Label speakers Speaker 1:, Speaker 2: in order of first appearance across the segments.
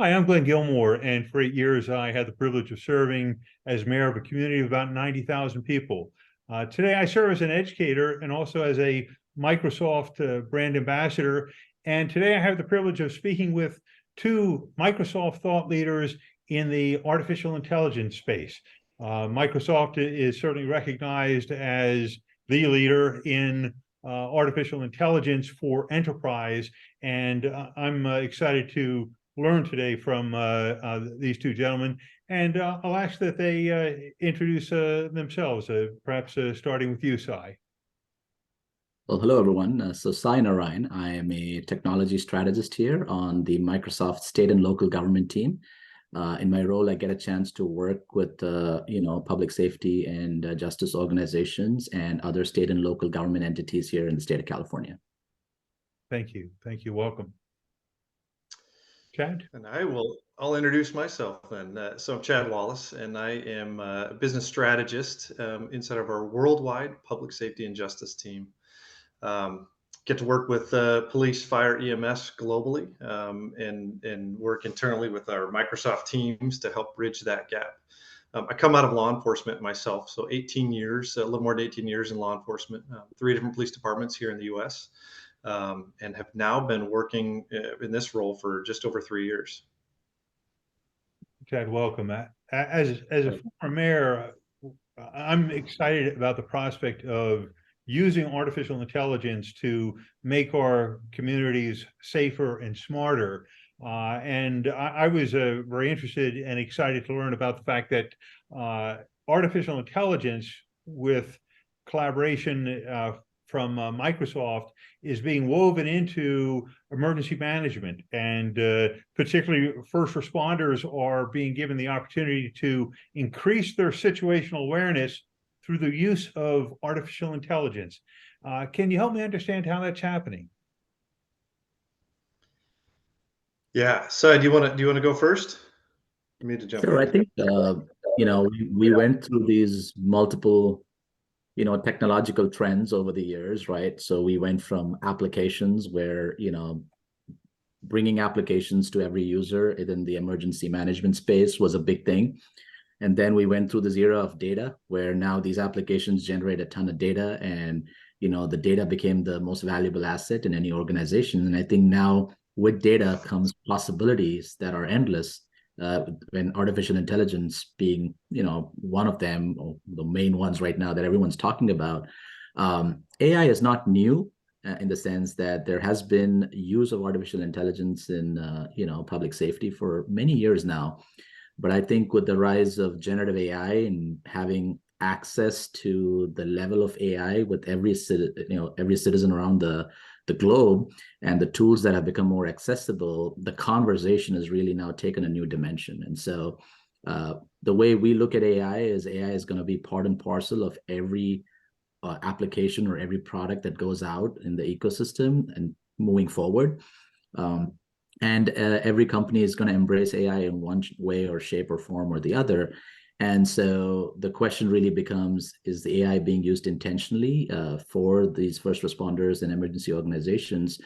Speaker 1: Hi, I'm Glen Gilmore, and for 8 years, I had the privilege of serving as mayor of a community of about 90,000 people. Today, I serve as an educator and also as a Microsoft brand ambassador. And today, I have the privilege of speaking with two Microsoft thought leaders in the artificial intelligence space. Microsoft is certainly recognized as the leader in artificial intelligence for enterprise, and I'm excited to learn today from these two gentlemen. And I'll ask that they introduce themselves, perhaps starting with you, Sai.
Speaker 2: Well, hello everyone. So Sai Narayan, I am a technology strategist here on the Microsoft state and local government team. In my role, I get a chance to work with public safety and justice organizations and other state and local government entities here in the state of California.
Speaker 1: Thank you. Thank you. Welcome. Chad?
Speaker 3: And I'll introduce myself then. So I'm Chad Wallace, and I am a business strategist inside of our worldwide public safety and justice team. Get to work with police, fire, EMS globally, and work internally with our Microsoft teams to help bridge that gap. I come out of law enforcement myself, so 18 years, a little more than 18 years in law enforcement, 3 different police departments here in the U.S., and have now been working in this role for just over 3 years.
Speaker 1: Chad, welcome. As a former mayor, I'm excited about the prospect of using artificial intelligence to make our communities safer and smarter. And I was very interested and excited to learn about the fact that artificial intelligence with collaboration from Microsoft is being woven into emergency management, and particularly first responders are being given the opportunity to increase their situational awareness through the use of artificial intelligence. Can you help me understand how that's happening?
Speaker 2: Yeah.
Speaker 3: So do you want to go first? You need to jump
Speaker 2: Sure.
Speaker 3: in.
Speaker 2: I think we went through these multiple technological trends over the years, right? So we went from applications where bringing applications to every user in the emergency management space was a big thing. And then we went through this era of data where now these applications generate a ton of data, and the data became the most valuable asset in any organization. And I think now with data comes possibilities that are endless, when artificial intelligence being one of them, or the main ones right now that everyone's talking about. AI is not new in the sense that there has been use of artificial intelligence in public safety for many years now. But I think with the rise of generative AI and having access to the level of AI with every citizen around the globe, and the tools that have become more accessible, the conversation has really now taken a new dimension. And so the way we look at AI is going to be part and parcel of every application or every product that goes out in the ecosystem and moving forward. And every company is going to embrace AI in one way or shape or form or the other. And so the question really becomes, is the AI being used intentionally for these first responders and emergency organizations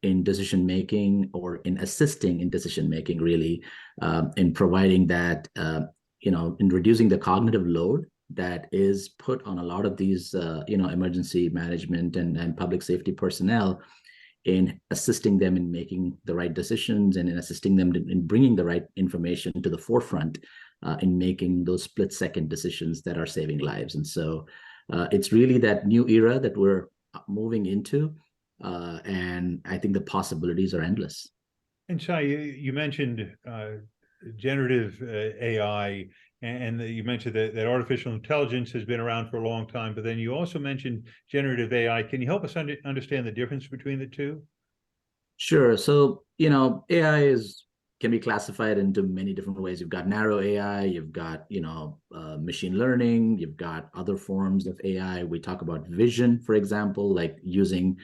Speaker 2: in decision-making, or in assisting in decision-making, really, in providing that, in reducing the cognitive load that is put on a lot of these, emergency management and public safety personnel, in assisting them in making the right decisions, and in assisting them in bringing the right information to the forefront in making those split-second decisions that are saving lives. And so it's really that new era that we're moving into, and I think the possibilities are endless.
Speaker 1: And Shai, you mentioned generative AI, and you mentioned that artificial intelligence has been around for a long time, but then you also mentioned generative AI. Can you help us understand the difference between the two?
Speaker 2: Sure. So, AI can be classified into many different ways. You've got narrow AI, you've got, machine learning, you've got other forms of AI. We talk about vision, for example, like using,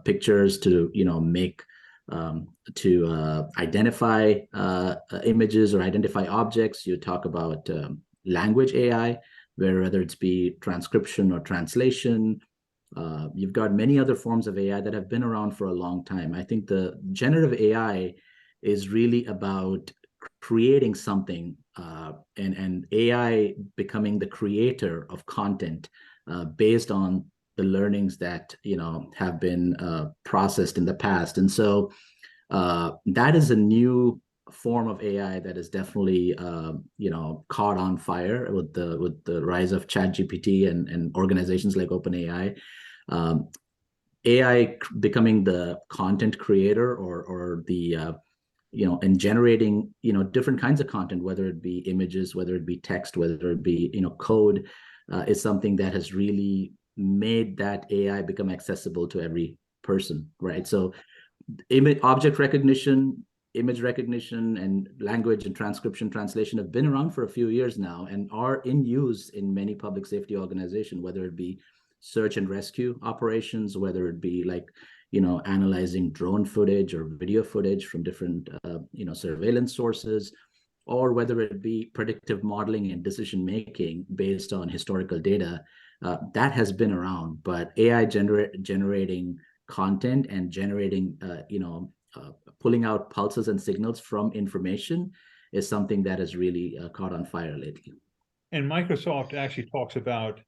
Speaker 2: pictures to, make to identify images or identify objects. You talk about language AI, where whether it's be transcription or translation. You've got many other forms of AI that have been around for a long time. I think the generative AI is really about creating something, and AI becoming the creator of content based on the learnings that have been processed in the past. And so that is a new form of AI that is definitely caught on fire with the rise of ChatGPT and organizations like OpenAI. AI becoming the content creator, or the and generating different kinds of content, whether it be images, whether it be text, whether it be code, is something that has really made that AI become accessible to every person, right? So object recognition, image recognition, and language and transcription translation have been around for a few years now and are in use in many public safety organizations, whether it be search and rescue operations, whether it be like analyzing drone footage or video footage from different surveillance sources, or whether it be predictive modeling and decision making based on historical data. That has been around, but AI generating content and generating pulling out pulses and signals from information is something that has really caught on fire lately.
Speaker 1: And Microsoft actually talks about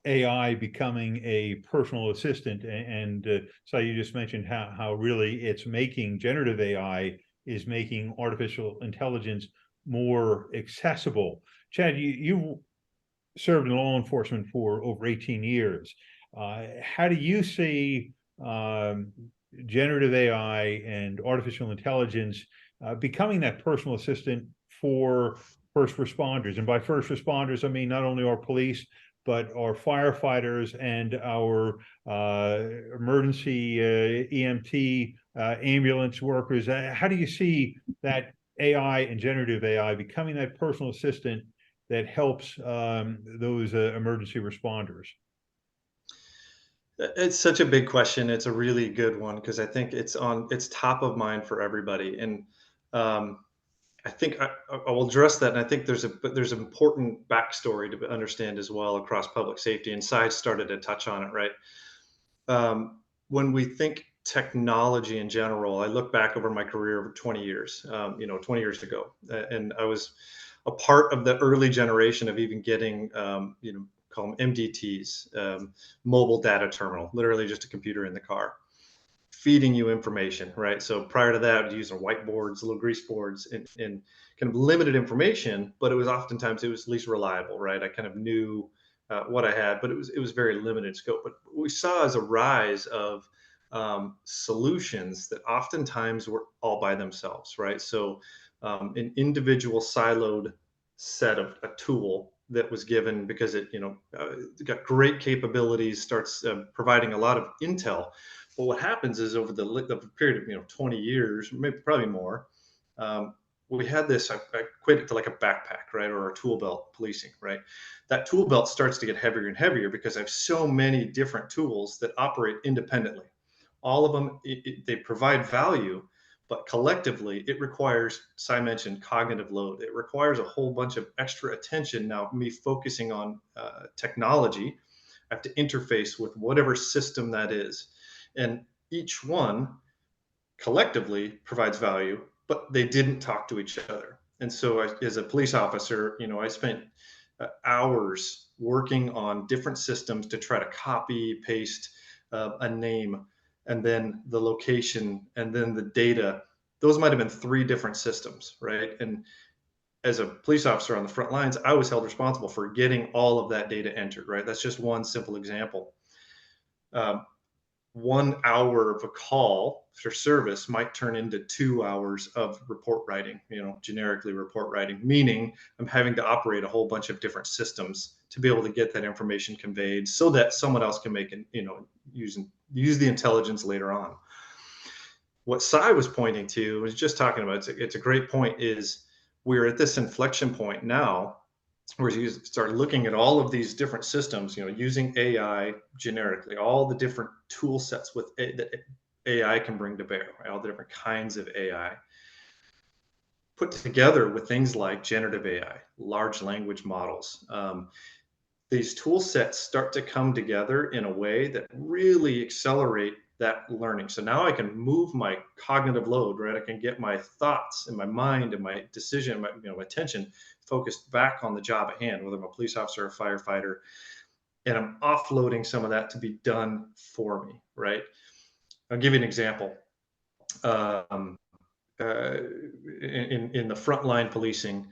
Speaker 1: AI becoming a personal assistant. And so you just mentioned how really it's making generative AI is making artificial intelligence more accessible. Chad, you served in law enforcement for over 18 years. How do you see generative AI and artificial intelligence becoming that personal assistant for first responders? And by first responders, I mean not only our police, but our firefighters and our emergency EMT ambulance workers. How do you see that AI and generative AI becoming that personal assistant that helps those emergency responders?
Speaker 3: It's such a big question. It's a really good one because I think it's top of mind for everybody. And I think I will address that. And I think there's an important backstory to understand as well across public safety. And Cy started to touch on it, right? When we think technology in general, I look back over my career over 20 years, 20 years ago, and I was a part of the early generation of even getting, call them MDTs, mobile data terminal, literally just a computer in the car, feeding you information, right? So prior to that, I'd use whiteboards, little grease boards, and kind of limited information, but it was oftentimes at least reliable, right? I kind of knew what I had, but it was very limited scope. But what we saw is a rise of solutions that oftentimes were all by themselves, right? So an individual siloed set of a tool that was given because it got great capabilities, starts providing a lot of intel. But what happens is over the period of 20 years, maybe probably more, we had this, I equate it to like a backpack, right? Or a tool belt policing, right? That tool belt starts to get heavier and heavier because I have so many different tools that operate independently. All of them, they provide value, but collectively it requires, Cy mentioned, cognitive load. It requires a whole bunch of extra attention. Now, me focusing on technology, I have to interface with whatever system that is. And each one collectively provides value, but they didn't talk to each other. And so as a police officer, I spent hours working on different systems to try to copy, paste a name, and then the location, and then the data. Those might have been 3 different systems, right? And as a police officer on the front lines, I was held responsible for getting all of that data entered, right? That's just one simple example. 1 hour of a call for service might turn into 2 hours of report writing, generically report writing, meaning I'm having to operate a whole bunch of different systems to be able to get that information conveyed so that someone else can make use the intelligence later on. What Cy was pointing to was just talking about, it's a great point, is we're at this inflection point now where you start looking at all of these different systems, using AI generically, all the different tool sets that AI can bring to bear, right? All the different kinds of AI put together with things like generative AI, large language models. These tool sets start to come together in a way that really accelerate that learning. So now I can move my cognitive load, right? I can get my thoughts and my mind and my decision, my attention focused back on the job at hand, whether I'm a police officer or a firefighter, and I'm offloading some of that to be done for me, right? I'll give you an example. Um, in the frontline policing,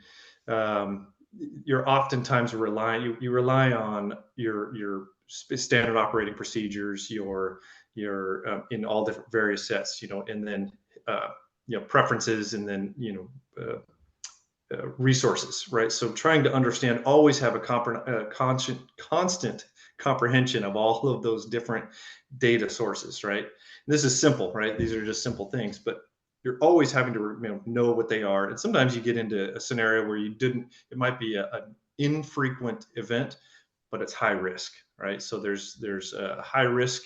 Speaker 3: you're oftentimes you rely on your standard operating procedures, your in all different various sets, and then preferences, and then resources, right? So trying to understand, always have a constant comprehension of all of those different data sources, right? And this is simple, right? These are just simple things, but you're always having to know what they are. And sometimes you get into a scenario where it might be an infrequent event, but it's high risk, right? So there's a high risk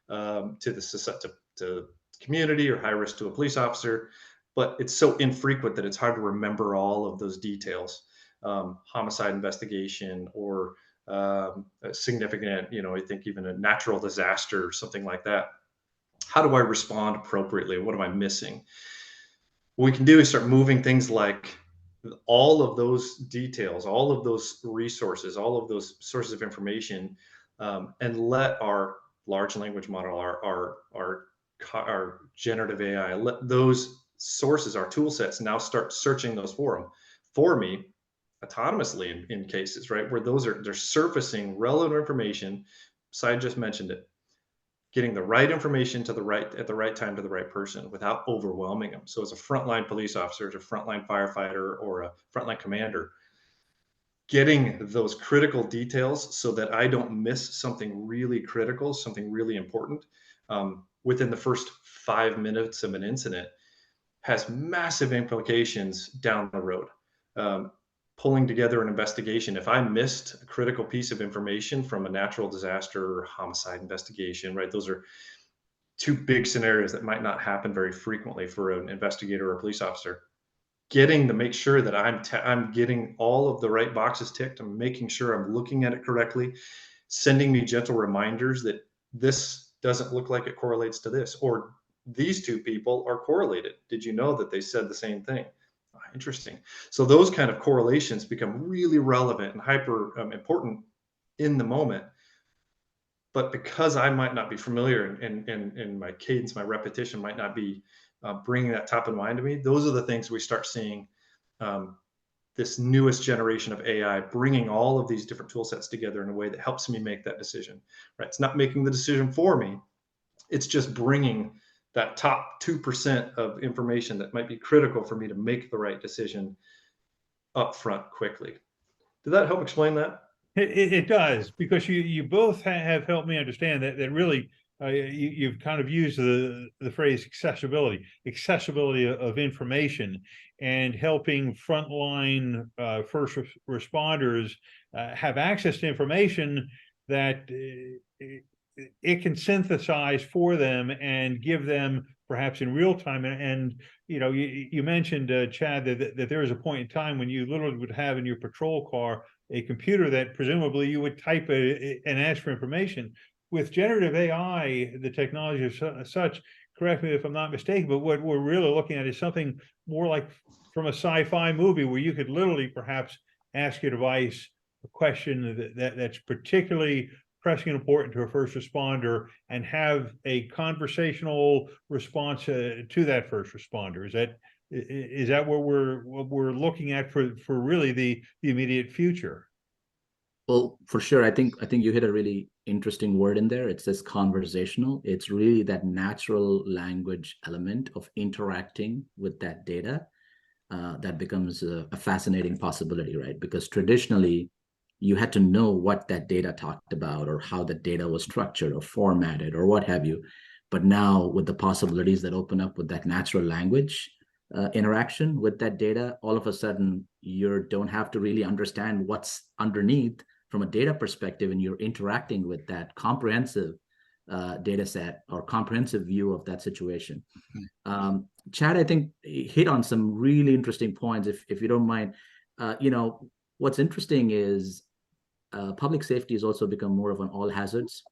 Speaker 3: to the community, or high risk to a police officer, but it's so infrequent that it's hard to remember all of those details. Homicide investigation, or a significant, I think even a natural disaster or something like that. How do I respond appropriately? What am I missing? What we can do is start moving things like all of those details, all of those resources, all of those sources of information, and let our large language model, our generative AI, let those sources, our tool sets, now start searching those for me autonomously in cases, right? Where they're surfacing relevant information. So I just mentioned it, getting the right information at the right time to the right person without overwhelming them. So as a frontline police officer, as a frontline firefighter, or a frontline commander, getting those critical details so that I don't miss something really critical, something really important, within the first 5 minutes of an incident, has massive implications down the road. Pulling together an investigation, if I missed a critical piece of information from a natural disaster or homicide investigation, right? Those are two big scenarios that might not happen very frequently for an investigator or a police officer. Getting to make sure that I'm getting all of the right boxes ticked. I'm making sure I'm looking at it correctly, sending me gentle reminders that this doesn't look like it correlates to this, or these two people are correlated. Did you know that they said the same thing? Interesting. So those kind of correlations become really relevant and hyper important in the moment. But because I might not be familiar, and my cadence, my repetition might not be bringing that top of mind to me, those are the things we start seeing, this newest generation of AI bringing all of these different tool sets together in a way that helps me make that decision, right? It's not making the decision for me. It's just bringing that top 2% of information that might be critical for me to make the right decision up front quickly. Did that help explain that?
Speaker 1: It does, because you both have helped me understand that really you've kind of used the phrase accessibility of information, and helping frontline first responders have access to information that it can synthesize for them and give them perhaps in real time. And you mentioned, Chad, that there was a point in time when you literally would have in your patrol car a computer that presumably you would type and ask for information. With generative AI, the technology is such, correct me if I'm not mistaken, but what we're really looking at is something more like from a sci-fi movie, where you could literally perhaps ask your device a question that's particularly pressing and important to a first responder, and have a conversational response to that first responder. Is that what we're looking at for really the immediate future?
Speaker 2: Well, for sure. I think you hit a really interesting word in there. It says conversational. It's really that natural language element of interacting with that data that becomes a fascinating possibility, right? Because traditionally, you had to know what that data talked about, or how the data was structured or formatted or what have you. But now, with the possibilities that open up with that natural language interaction with that data, all of a sudden you don't have to really understand what's underneath from a data perspective, and you're interacting with that comprehensive data set or comprehensive view of that situation. Chad, I think, hit on some really interesting points, if you don't mind. What's interesting is public safety has also become more of an all hazards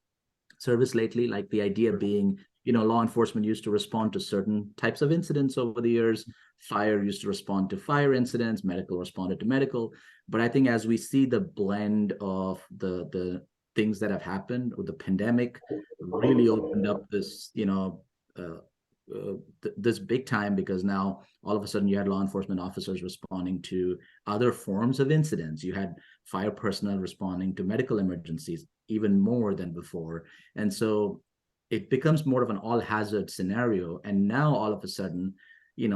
Speaker 2: service lately, like the idea being law enforcement used to respond to certain types of incidents over the years. Fire used to respond to fire incidents, medical responded to medical. But I think as we see the blend of the things that have happened, or the pandemic really opened up this, this big time, because now all of a sudden you had law enforcement officers responding to other forms of incidents. You had fire personnel responding to medical emergencies even more than before. And so it becomes more of an all hazard scenario. And now all of a sudden, you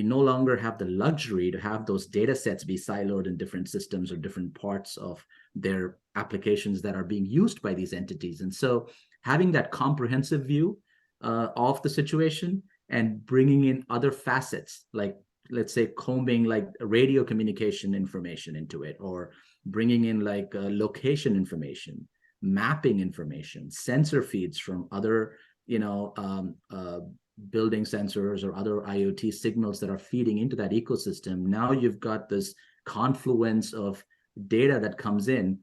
Speaker 2: no longer have the luxury to have those data sets be siloed in different systems or different parts of their applications that are being used by these entities. And so having that comprehensive view of the situation and bringing in other facets, like let's say combing like radio communication information into it, or bringing in like location information, mapping information, sensor feeds from other, building sensors or other IoT signals that are feeding into that ecosystem. Now you've got this confluence of data that comes in.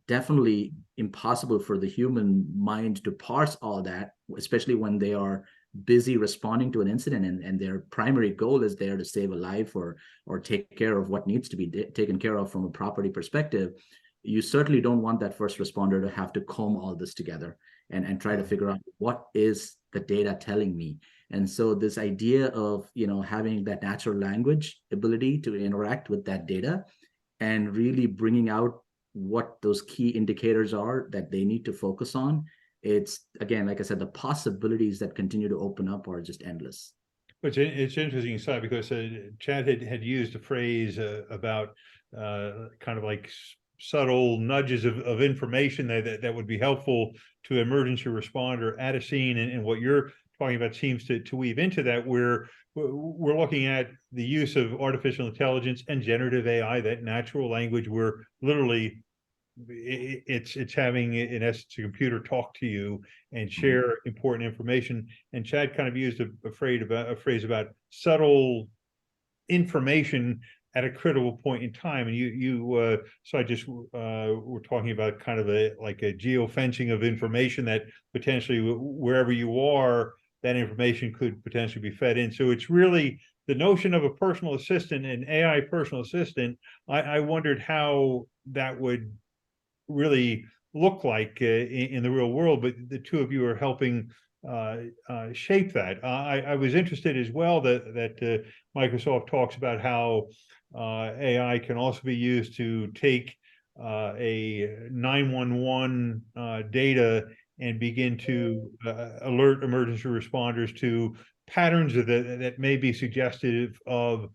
Speaker 2: Definitely impossible for the human mind to parse all that, especially when they are busy responding to an incident, and their primary goal is there to save a life or take care of what needs to be taken care of from a property perspective. You certainly don't want that first responder to have to comb all this together and try to figure out what is the data telling me. And so this idea of having that natural language ability to interact with that data and really bringing out what those key indicators are that they need to focus on, it's, again, like I said, the possibilities that continue to open up are just endless.
Speaker 1: But it's interesting, Sai, because Chad had used a phrase about kind of like subtle nudges of information that would be helpful to emergency responder at a scene, and what you're talking about seems to weave into that, where we're looking at the use of artificial intelligence and generative AI, that natural language, where literally it's having, in essence, a computer talk to you and share important information. And Chad kind of used a phrase about subtle information at a critical point in time. And so I just we're talking about kind of like a geofencing of information that potentially wherever you are, that information could potentially be fed in. So it's really the notion of a personal assistant, an AI personal assistant. I wondered how that would really look like in the real world, but the two of you are helping shape that. I was interested as well that Microsoft talks about how AI can also be used to take a 911 data and begin to alert emergency responders to patterns that may be suggestive of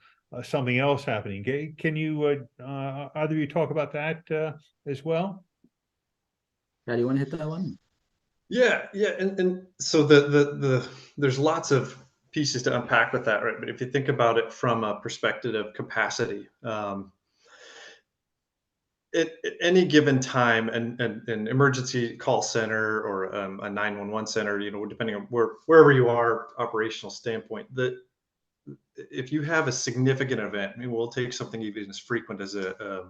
Speaker 1: something else happening. Can you either of you talk about that as well?
Speaker 2: Yeah, do you want to hit that one?
Speaker 3: Yeah, and so the there's lots of pieces to unpack with that, right? But if you think about it from a perspective of capacity, at any given time, an emergency call center or a 911 center, depending on wherever you are, operational standpoint, if you have a significant event, I mean, we'll take something even as frequent as a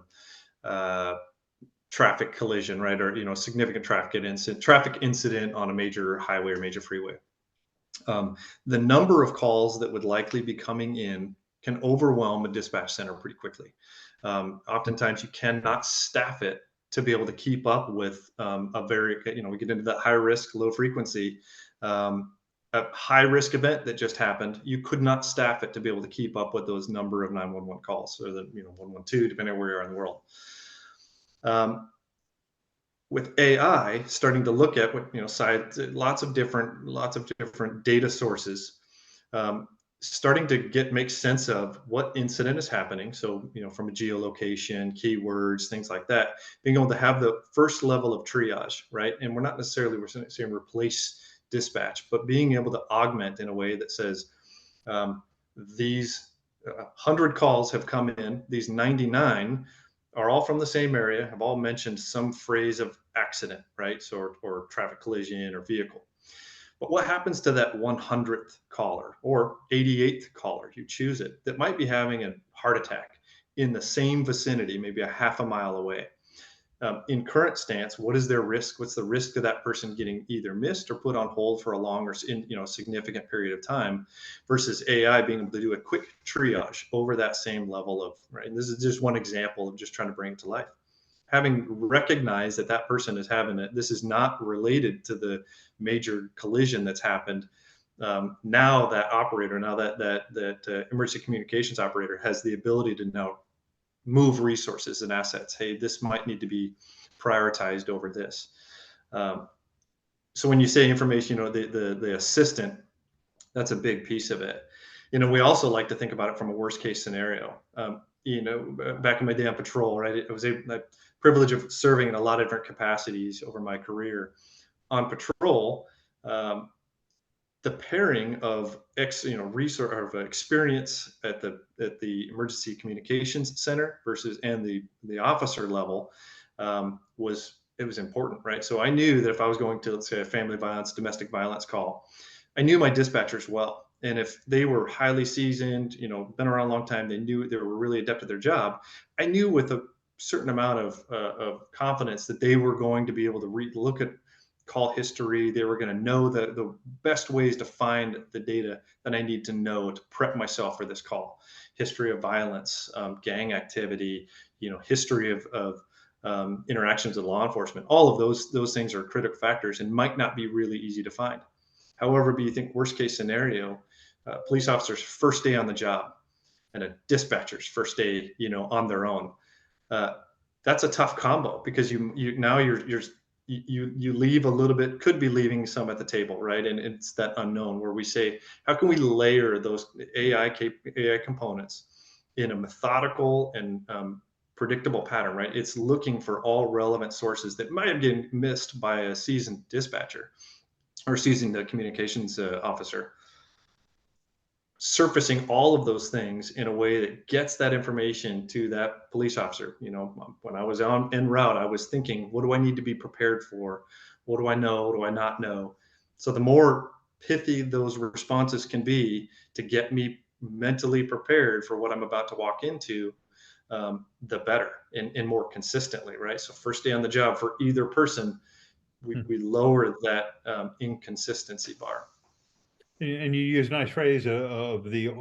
Speaker 3: traffic collision, right? Or significant traffic incident on a major highway or major freeway. The number of calls that would likely be coming in can overwhelm a dispatch center pretty quickly. Oftentimes you cannot staff it to be able to keep up with a very, we get into that high risk, low frequency, a high risk event that just happened. You could not staff it to be able to keep up with those number of 911 calls, or the 112, depending on where you are in the world. With AI starting to look at what lots of different data sources, starting to make sense of what incident is happening. So from a geolocation, keywords, things like that, being able to have the first level of triage, right? And we're not necessarily saying replace dispatch, but being able to augment in a way that says these 100 calls have come in, these 99 are all from the same area, have all mentioned some phrase of accident, right? So, or traffic collision or vehicle. But what happens to that 100th caller or 88th caller, you choose it, that might be having a heart attack in the same vicinity, maybe a half a mile away? in current stance, what is their risk? What's the risk of that person getting either missed or put on hold for a long or significant period of time, versus AI being able to do a quick triage over that same level of, right? And this is just one example of just trying to bring it to life. Having recognized that that person is having it, this is not related to the major collision that's happened. Now that operator, now that emergency communications operator has the ability to now move resources and assets. Hey, this might need to be prioritized over this. So when you say information, the assistant, that's a big piece of it. We also like to think about it from a worst case scenario. Back in my day on patrol, right? It was the privilege of serving in a lot of different capacities over my career. On patrol, the pairing of resource of experience at the emergency communications center versus and the officer level was important, right? So I knew that if I was going to, let's say, a family violence, domestic violence call, I knew my dispatchers well. And if they were highly seasoned, been around a long time, they were really adept at their job. I knew with a certain amount of confidence that they were going to be able to look at call history. They were going to know the best ways to find the data that I need to know to prep myself for this call. History of violence, gang activity, history of interactions with law enforcement. All of those things are critical factors and might not be really easy to find. However, but you think worst case scenario, police officers' first day on the job and a dispatcher's first day, on their own. That's a tough combo, because you leave a little bit, could be leaving some at the table, right? And it's that unknown where we say, how can we layer those AI components in a methodical and predictable pattern, right? It's looking for all relevant sources that might have been missed by a seasoned dispatcher or seasoned communications officer. Surfacing all of those things in a way that gets that information to that police officer. When I was en route, I was thinking, what do I need to be prepared for? What do I know? What do I not know? So the more pithy those responses can be to get me mentally prepared for what I'm about to walk into, the better and more consistently, right? So first day on the job for either person, we lower that inconsistency bar.
Speaker 1: And you use a nice phrase of the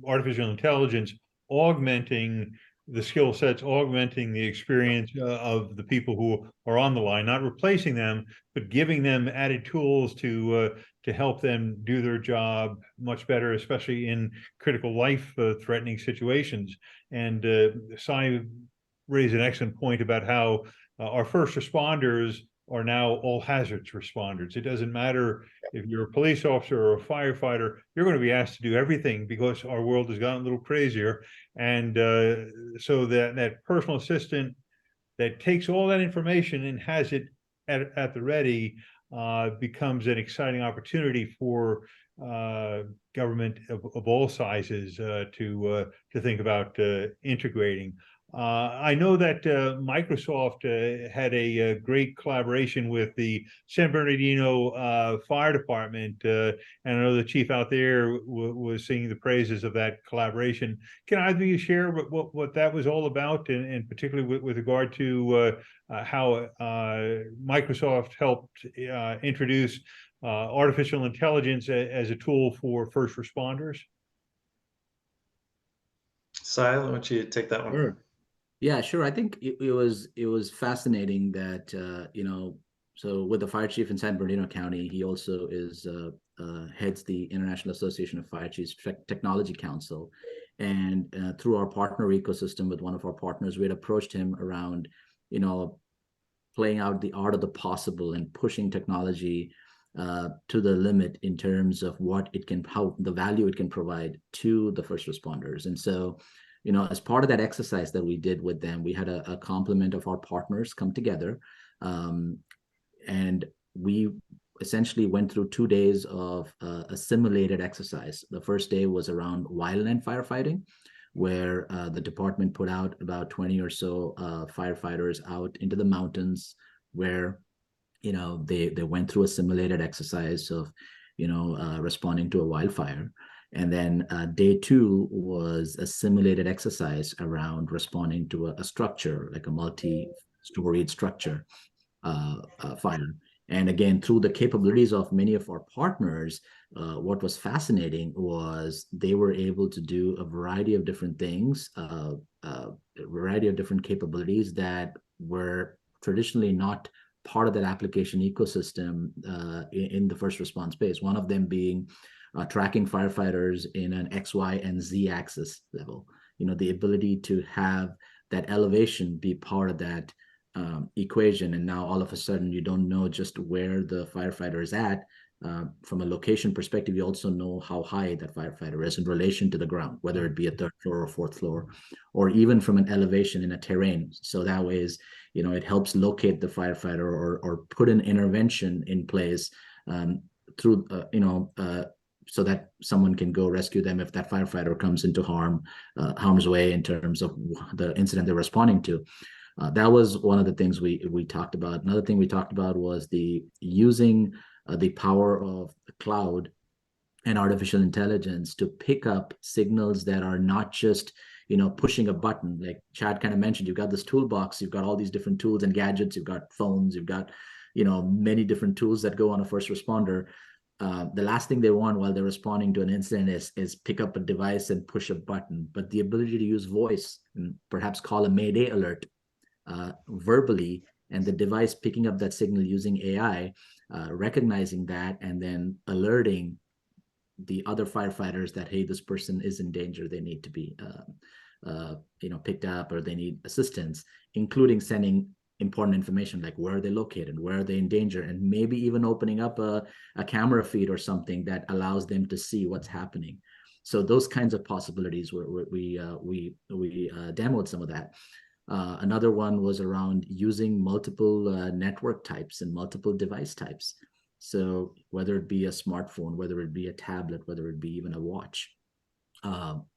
Speaker 1: artificial intelligence augmenting the skill sets, augmenting the experience of the people who are on the line, not replacing them, but giving them added tools to help them do their job much better, especially in critical life threatening situations. And Cy raised an excellent point about how our first responders are now all hazards responders. It doesn't matter if you're a police officer or a firefighter, you're going to be asked to do everything because our world has gotten a little crazier. And so that personal assistant that takes all that information and has it at the ready becomes an exciting opportunity for government of all sizes to think about integrating. I know that Microsoft had a great collaboration with the San Bernardino Fire Department, and I know the chief out there was singing the praises of that collaboration. Can either of you share what that was all about, and particularly with regard to how Microsoft helped introduce artificial intelligence as a tool for first responders?
Speaker 3: Cy, why don't you take that one?
Speaker 2: Sure. Yeah, sure. I think it was fascinating that so with the fire chief in San Bernardino County, he also heads the International Association of Fire Chiefs Technology Council, and through our partner ecosystem with one of our partners, we had approached him around playing out the art of the possible and pushing technology to the limit in terms of how the value it can provide to the first responders. And so, as part of that exercise that we did with them, we had a complement of our partners come together, and we essentially went through 2 days of a simulated exercise. The first day was around wildland firefighting, where the department put out about 20 or so firefighters out into the mountains, where they went through a simulated exercise of responding to a wildfire. And then day 2 was a simulated exercise around responding to a structure, like a storied structure fire. And again, through the capabilities of many of our partners, what was fascinating was they were able to do a variety of different things, a variety of different capabilities that were traditionally not part of that application ecosystem in the first response space. One of them being tracking firefighters in an X, Y, and Z axis level. The ability to have that elevation be part of that equation. And now all of a sudden you don't know just where the firefighter is at. From a location perspective, you also know how high that firefighter is in relation to the ground, whether it be a third floor or fourth floor, or even from an elevation in a terrain. So that way is, it helps locate the firefighter or put an intervention in place through, so that someone can go rescue them if that firefighter comes into harm's way in terms of the incident they're responding to. That was one of the things we talked about. Another thing we talked about was using the power of the cloud and artificial intelligence to pick up signals that are not just pushing a button. Like Chad kind of mentioned, you've got this toolbox, you've got all these different tools and gadgets, you've got phones, you've got many different tools that go on a first responder. The last thing they want while they're responding to an incident is pick up a device and push a button. But the ability to use voice and perhaps call a Mayday alert verbally, and the device picking up that signal using AI, recognizing that, and then alerting the other firefighters that, hey, this person is in danger, they need to be picked up, or they need assistance, including sending important information like where are they located, where are they in danger, and maybe even opening up a camera feed or something that allows them to see what's happening. So those kinds of possibilities we demoed some of that. Another one was around using multiple network types and multiple device types. So whether it be a smartphone, whether it be a tablet, whether it be even a watch.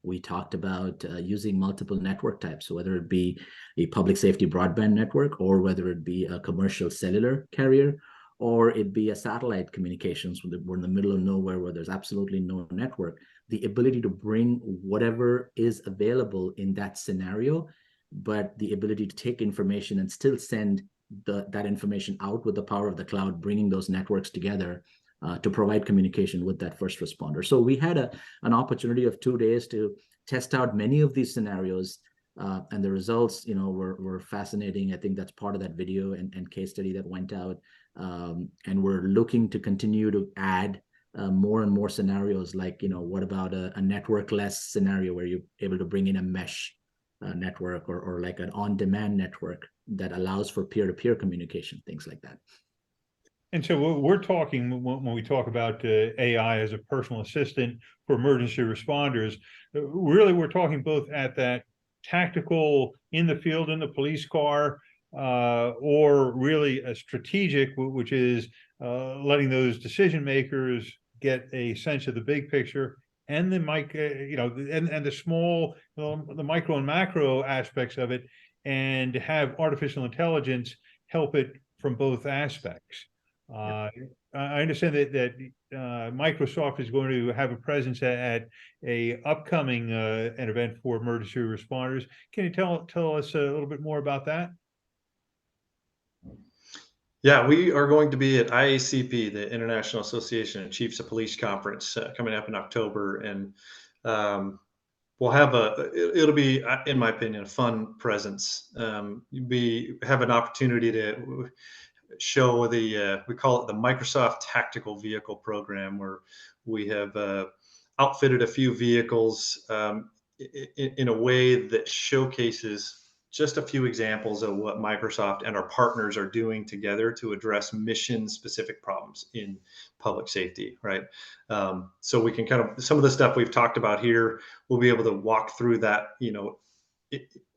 Speaker 2: We talked about using multiple network types. So whether it be a public safety broadband network, or whether it be a commercial cellular carrier, or it be a satellite communications when we're in the middle of nowhere where there's absolutely no network. The ability to bring whatever is available in that scenario, but the ability to take information and still send that information out with the power of the cloud, bringing those networks together to provide communication with that first responder. So we had an opportunity of 2 days to test out many of these scenarios, and the results, were fascinating. I think that's part of that video and case study that went out, and we're looking to continue to add more and more scenarios. Like, what about a network-less scenario where you're able to bring in a mesh network, or like an on-demand network that allows for peer-to-peer communication, things like that.
Speaker 1: And so we're talking, when we talk about AI as a personal assistant for emergency responders, really we're talking both at that tactical, in the field, in the police car, or really a strategic, which is letting those decision makers get a sense of the big picture, and the and the small, the micro and macro aspects of it, and have artificial intelligence help it from both aspects. I understand that Microsoft is going to have a presence at a upcoming an event for emergency responders. Can you tell us a little bit more about that?
Speaker 3: Yeah, we are going to be at IACP, the International Association of Chiefs of Police Conference, coming up in October, and we'll have it'll be, in my opinion, a fun presence. We have an opportunity to show we call it the Microsoft Tactical Vehicle Program, where we have outfitted a few vehicles in a way that showcases just a few examples of what Microsoft and our partners are doing together to address mission-specific problems in public safety, right? So we can some of the stuff we've talked about here, we'll be able to walk through that,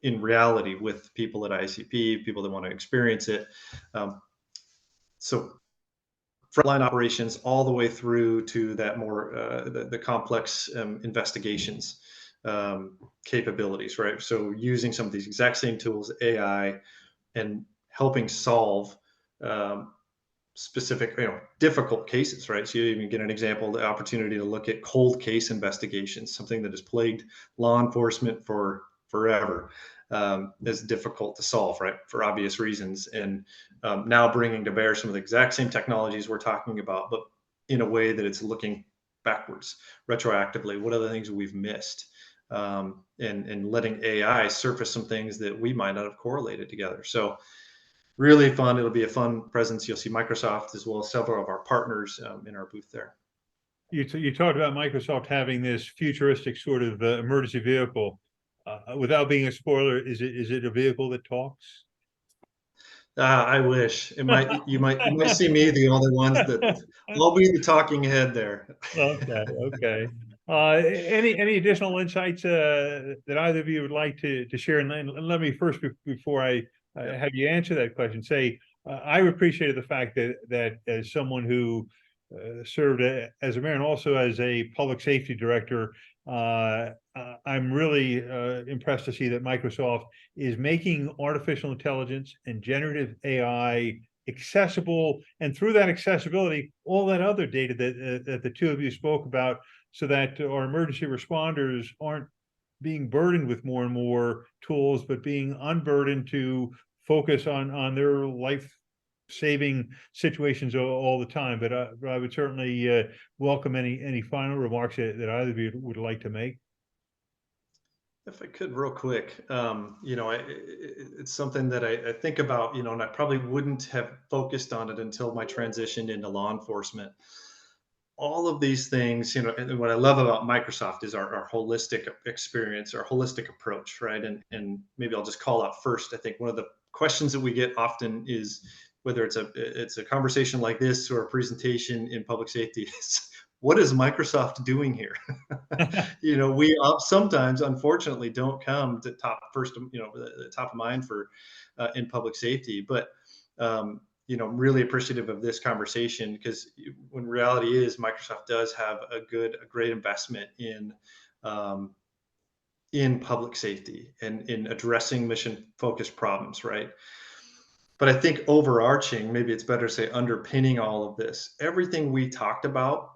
Speaker 3: in reality with people at ICP, people that want to experience it. So frontline operations all the way through to that more the complex investigations capabilities, right? So using some of these exact same tools, AI, and helping solve specific, difficult cases, right? So you even get an example, the opportunity to look at cold case investigations, something that has plagued law enforcement for forever, is difficult to solve, right, for obvious reasons. And now bringing to bear some of the exact same technologies we're talking about, but in a way that it's looking backwards, retroactively. What are the things we've missed? And letting AI surface some things that we might not have correlated together. So really fun. It'll be a fun presence. You'll see Microsoft as well as several of our partners in our booth there.
Speaker 1: You talked about Microsoft having this futuristic sort of emergency vehicle. Without being a spoiler, is it a vehicle that talks?
Speaker 3: I wish it might. You might see me the only ones that I'll be the talking head there.
Speaker 1: Okay. Any additional insights that either of you would like to share? And then let me first, before I have you answer that question, say I appreciated the fact that as someone who served as a mayor and also as a public safety director, I'm really impressed to see that Microsoft is making artificial intelligence and generative AI accessible, and through that accessibility, all that other data that the two of you spoke about, so that our emergency responders aren't being burdened with more and more tools, but being unburdened to focus on their life-saving situations all the time. But I would certainly welcome any final remarks that either of you would like to make.
Speaker 3: If I could, real quick, it's something that I think about, and I probably wouldn't have focused on it until my transition into law enforcement. All of these things, and what I love about Microsoft is our holistic experience, our holistic approach, right? And maybe I'll just call out first. I think one of the questions that we get often is whether it's a conversation like this or a presentation in public safety is, what is Microsoft doing here? We sometimes, unfortunately, don't come to top of mind for in public safety. But I'm really appreciative of this conversation, because when reality is, Microsoft does have a great investment in public safety and in addressing mission focused problems, right? But I think overarching, maybe it's better to say underpinning all of this, everything we talked about,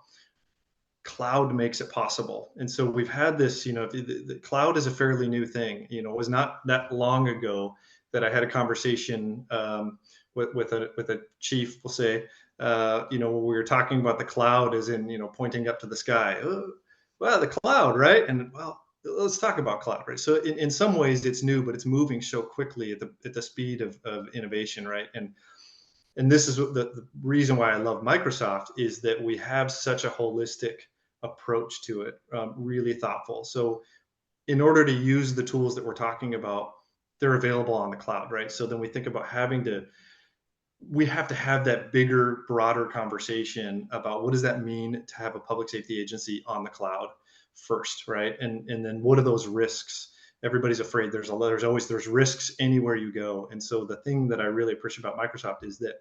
Speaker 3: cloud makes it possible. And so we've had this, the cloud is a fairly new thing. It was not that long ago that I had a conversation with a chief, we'll say, when we were talking about the cloud as in, pointing up to the sky. Oh, well, the cloud, right? And well, let's talk about cloud, right? So in some ways it's new, but it's moving so quickly at the speed of innovation, right? And this is the reason why I love Microsoft, is that we have such a holistic approach to it, really thoughtful. So in order to use the tools that we're talking about, they're available on the cloud, right? So then we think about we have to have that bigger, broader conversation about what does that mean to have a public safety agency on the cloud first, right? And then what are those risks? Everybody's afraid there's risks anywhere you go. And so the thing that I really appreciate about Microsoft is that,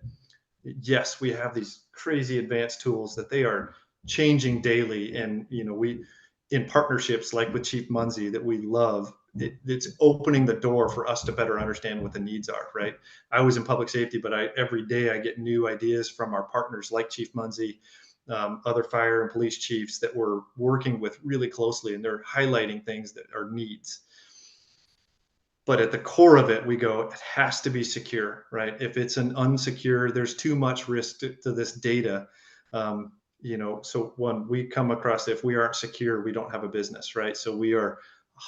Speaker 3: yes, we have these crazy advanced tools that they are changing daily. And, we, in partnerships like with Chief Munzie that we love, it's opening the door for us to better understand what the needs are, right? I was in public safety, but every day I get new ideas from our partners like Chief Munzie, other fire and police chiefs that we're working with really closely, and they're highlighting things that are needs. But at the core of it, we go, it has to be secure, right? If it's an unsecure, there's too much risk to this data. So when we come across, if we aren't secure, we don't have a business, right? So we are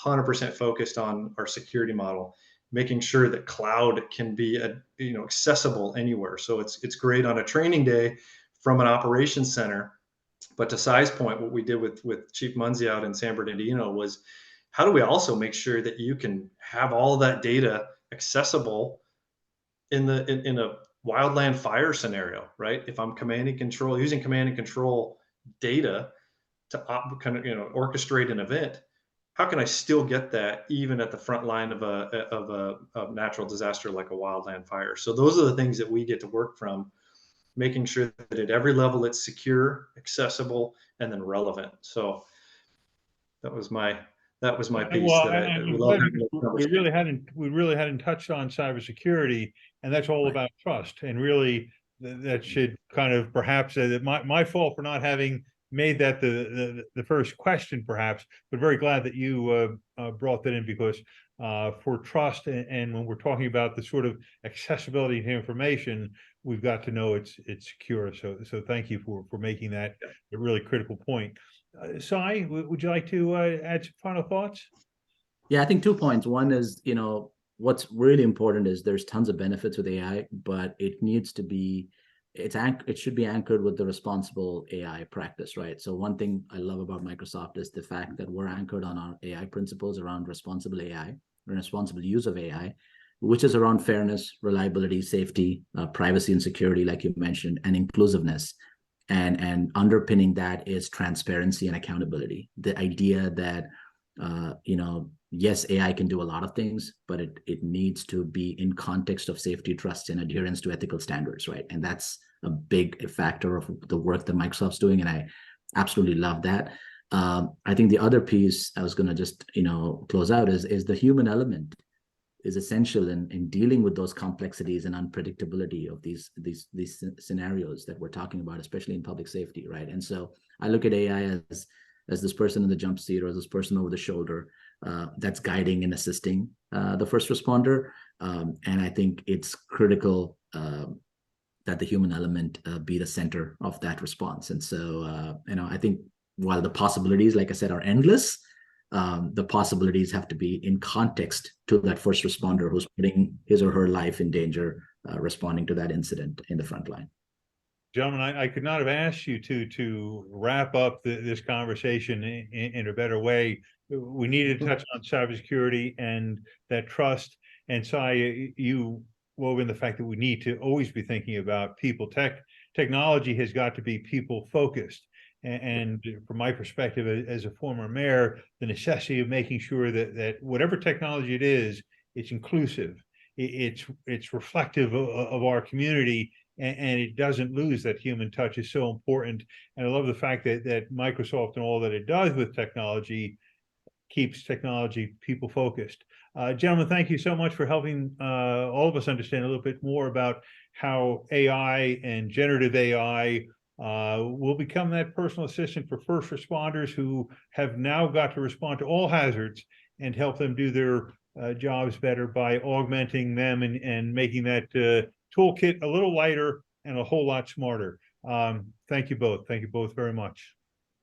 Speaker 3: 100% focused on our security model, making sure that cloud can be accessible anywhere. So it's great on a training day from an operations center. But to Sai's point, what we did with Chief Munzie out in San Bernardino was, how do we also make sure that you can have all that data accessible in a wildland fire scenario, right? If I'm using command and control data to orchestrate an event, how can I still get that even at the front line of a natural disaster like a wildland fire? So those are the things that we get to work from, making sure that at every level it's secure, accessible, and then relevant. So that was my piece.
Speaker 1: Well, we really hadn't touched on cybersecurity, and that's all about trust. And really, that should kind of perhaps my fault for not having made that the first question, perhaps, but very glad that you brought that in, because for trust and when we're talking about the sort of accessibility to information, we've got to know it's secure. So thank you for making that a really critical point. Sai, would you like to add some final thoughts?
Speaker 2: Yeah, I think 2 points. One is, what's really important is there's tons of benefits with AI, but it needs to be, it should be anchored with the responsible AI practice, right? So one thing I love about Microsoft is the fact that we're anchored on our AI principles around responsible AI, responsible use of AI, which is around fairness, reliability, safety, privacy and security, like you mentioned, and inclusiveness. And underpinning that is transparency and accountability. The idea that yes, AI can do a lot of things, but it needs to be in context of safety, trust, and adherence to ethical standards, right? And that's a big factor of the work that Microsoft's doing, and I absolutely love that. I think the other piece I was going to just close out is the human element is essential in dealing with those complexities and unpredictability of these scenarios that we're talking about, especially in public safety, right? And so I look at AI as this person in the jump seat or this person over the shoulder that's guiding and assisting the first responder. And I think it's critical that the human element be the center of that response. And so, I think while the possibilities, like I said, are endless, the possibilities have to be in context to that first responder who's putting his or her life in danger, responding to that incident in the front line.
Speaker 1: Gentlemen, I could not have asked you to wrap up this conversation in a better way. We needed to touch on cybersecurity and that trust. And Sai, you wove in the fact that we need to always be thinking about people. Technology has got to be people focused. And from my perspective as a former mayor, the necessity of making sure that whatever technology it is, it's inclusive, it's reflective of our community, and it doesn't lose that human touch is so important. And I love the fact that Microsoft and all that it does with technology keeps technology people focused. Gentlemen, thank you so much for helping all of us understand a little bit more about how AI and generative AI will become that personal assistant for first responders who have now got to respond to all hazards and help them do their jobs better by augmenting them and making that toolkit a little lighter and a whole lot smarter. Thank you both. Thank you both very much.